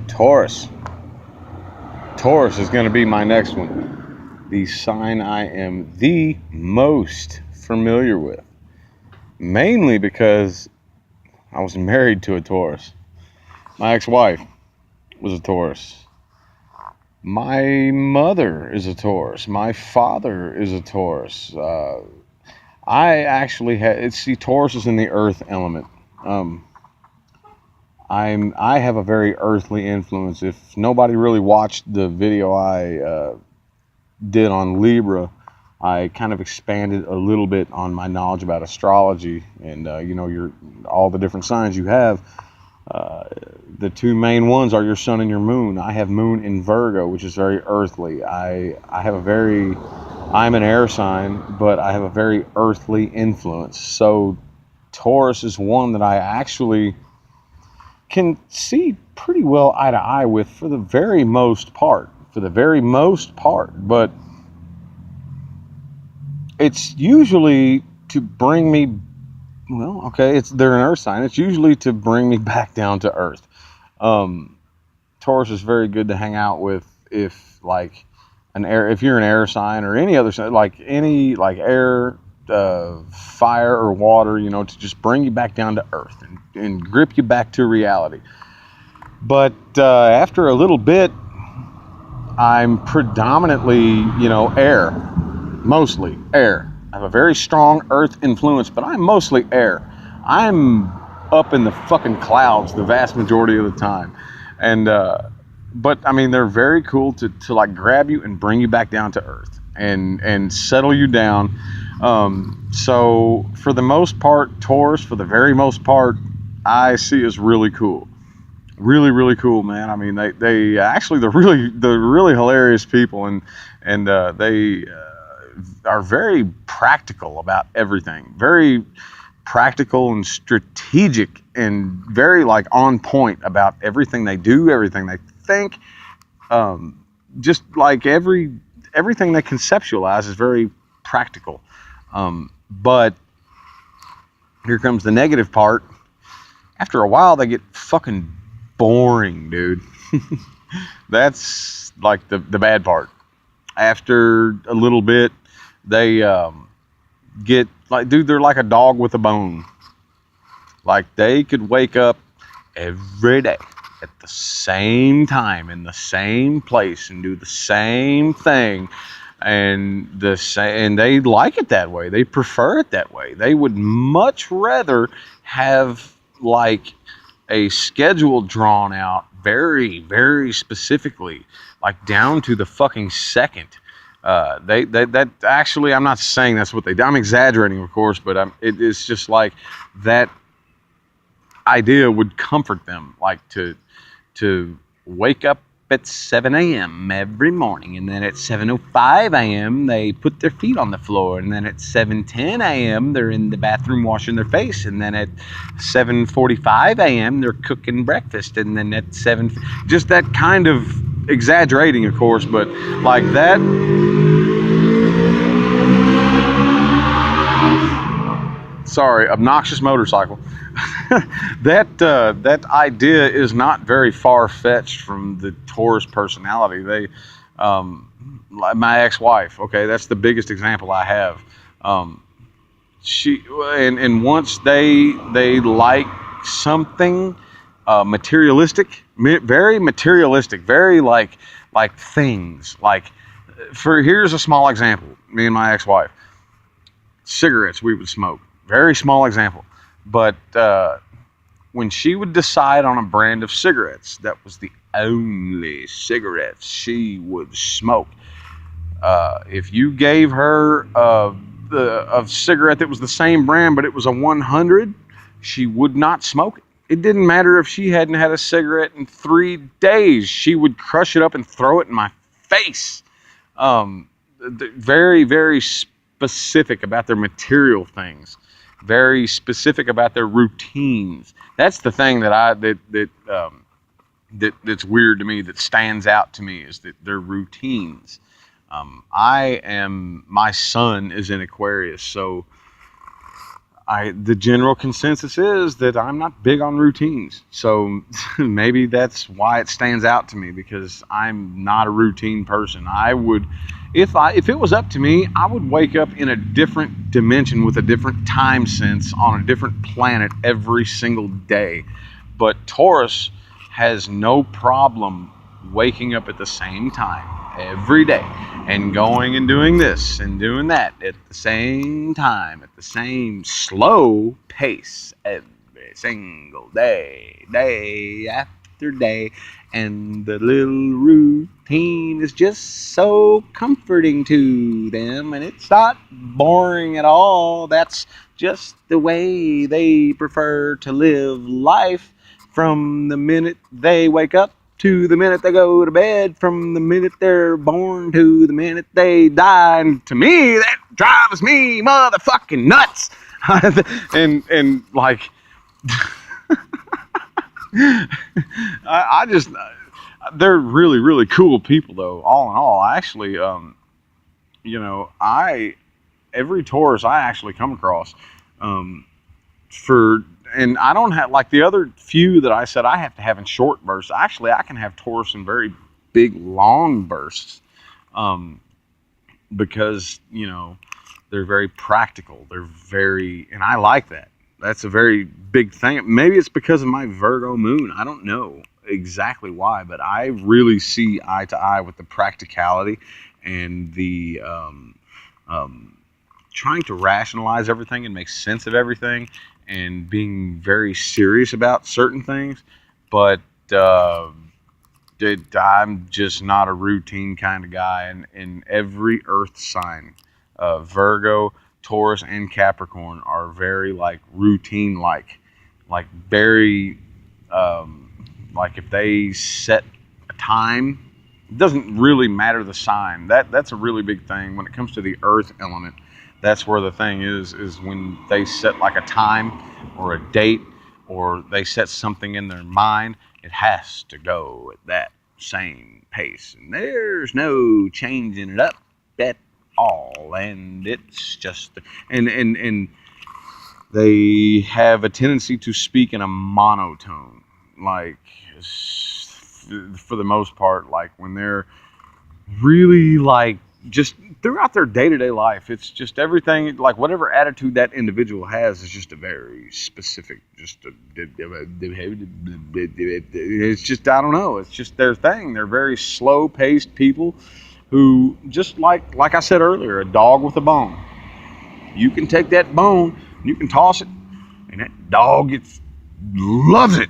Taurus. Taurus is going to be my next one. The sign I am the most familiar with. Mainly because I was married to a Taurus. My ex-wife was a Taurus. My mother is a Taurus. My father is a Taurus. I actually had, see, Taurus is in the earth element. Um, I have a very earthly influence. If nobody really watched the video I did on Libra, I kind of expanded a little bit on my knowledge about astrology and your all the different signs you have. Uh, the two main ones are your sun and your moon. I have moon in Virgo, which is very earthly. I'm an air sign, but I have a very earthly influence. So Taurus is one that I actually can see pretty well eye to eye with for the very most part. But it's usually to bring me, well, okay, they're an earth sign. It's usually to bring me back down to earth. Um, Taurus is very good to hang out with if you're an air sign or any other sign, like any like air, fire or water, to just bring you back down to earth and grip you back to reality. But after a little bit, I'm predominantly, air, mostly air. I have a very strong earth influence, but I'm mostly air. I'm up in the fucking clouds the vast majority of the time. And, but I mean, they're very cool to like grab you and bring you back down to earth and settle you down. So for the most part, Taurus, for the very most part, I see is really cool. Really, really cool, man. I mean, they actually, they're really hilarious people, and they are very practical about everything. Very practical and strategic, and very like on point about everything they do, everything they think. Just like everything they conceptualize is very practical. But here comes the negative part. After a while, they get fucking boring, dude. That's like the bad part. After a little bit, they get like, dude, they're like a dog with a bone. Like they could wake up every day at the same time in the same place and do the same thing, and they like it that way. They prefer it that way. They would much rather have like a schedule drawn out very, very specifically, like down to the fucking second. That actually, I'm not saying that's what they do. I'm exaggerating, of course, but it's just like that idea would comfort them, like to wake up at 7 a.m. every morning, and then at 7:05 a.m. they put their feet on the floor, and then at 7:10 a.m. they're in the bathroom washing their face, and then at 7:45 a.m. they're cooking breakfast, and then at 7, just that kind of exaggerating, of course, but like that. Sorry, obnoxious motorcycle. That idea is not very far-fetched from the Taurus personality. My ex-wife, okay, that's the biggest example I have. She and once they like something materialistic, very materialistic, very like things. Like, here's a small example. Me and my ex-wife, cigarettes we would smoke. Very small example. But when she would decide on a brand of cigarettes, that was the only cigarettes she would smoke. If you gave her a cigarette that was the same brand, but it was a 100, she would not smoke it. It didn't matter if she hadn't had a cigarette in 3 days. She would crush it up and throw it in my face. Very, very specific about their material things. Very specific about their routines. That's the thing that's weird to me, that stands out to me, is that their routines. My son is in Aquarius, so the general consensus is that I'm not big on routines. So maybe that's why it stands out to me, because I'm not a routine person. I would, if it was up to me, I would wake up in a different dimension with a different time sense on a different planet every single day. But Taurus has no problem waking up at the same time every day and going and doing this and doing that at the same time, at the same slow pace every single day, day after day. And the little routine is just so comforting to them, and it's not boring at all. That's just the way they prefer to live life, from the minute they wake up to the minute they go to bed, from the minute they're born to the minute they die. And to me, that drives me motherfucking nuts. and like, I just, they're really, really cool people though, all in all. I actually, every Taurus I actually come across, and I don't have, like the other few that I said I have to have in short bursts. Actually, I can have Taurus in very big, long bursts, because, they're very practical. They're very, and I like that. That's a very big thing. Maybe it's because of my Virgo moon. I don't know exactly why, but I really see eye to eye with the practicality and the trying to rationalize everything and make sense of everything, and being very serious about certain things. But I'm just not a routine kind of guy. And in every earth sign, Virgo, Taurus, and Capricorn are very like routine, like very like if they set a time, it doesn't really matter the sign. That's a really big thing when it comes to the earth element. That's where the thing is when they set like a time or a date, or they set something in their mind, it has to go at that same pace. And there's no changing it up at all. And it's just, and they have a tendency to speak in a monotone, like for the most part, like when they're really like just throughout their day-to-day life, it's just everything, like whatever attitude that individual has is just a very specific, it's just, I don't know, it's just their thing. They're very slow-paced people who, just like I said earlier, a dog with a bone. You can take that bone, you can toss it, and that dog loves it,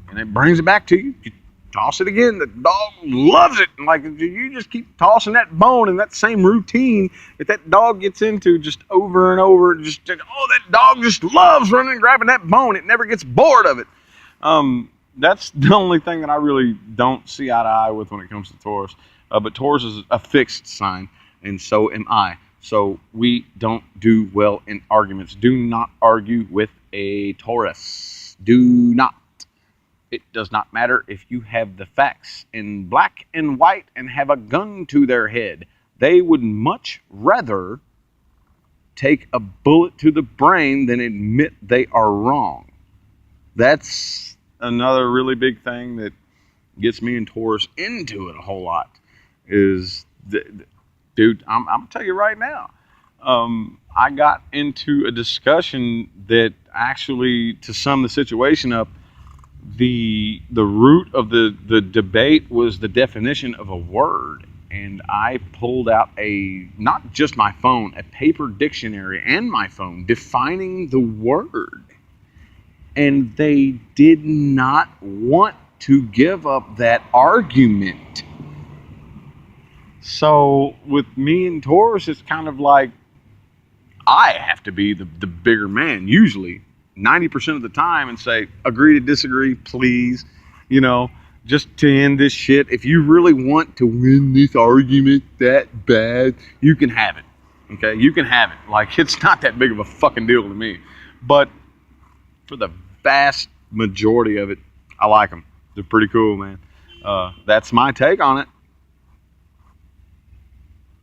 and it brings it back to you. You toss it again, the dog loves it. And like, you just keep tossing that bone in that same routine that dog gets into just over and over. That dog just loves running and grabbing that bone. It never gets bored of it. That's the only thing that I really don't see eye to eye with when it comes to Taurus. But Taurus is a fixed sign, and so am I. So we don't do well in arguments. Do not argue with a Taurus. Do not. It does not matter if you have the facts in black and white and have a gun to their head. They would much rather take a bullet to the brain than admit they are wrong. That's another really big thing that gets me and Taurus into it a whole lot. Dude, I'm going to tell you right now. I got into a discussion that actually, to sum the situation up, the root of the debate was the definition of a word. And I pulled out not just my phone, a paper dictionary and my phone defining the word. And they did not want to give up that argument. So with me and Taurus, it's kind of like I have to be the bigger man, usually 90% of the time, and say, agree to disagree, please. Just to end this shit. If you really want to win this argument that bad, you can have it. Okay? You can have it. Like, it's not that big of a fucking deal to me. But for the vast majority of it, I like them. They're pretty cool, man. That's my take on it.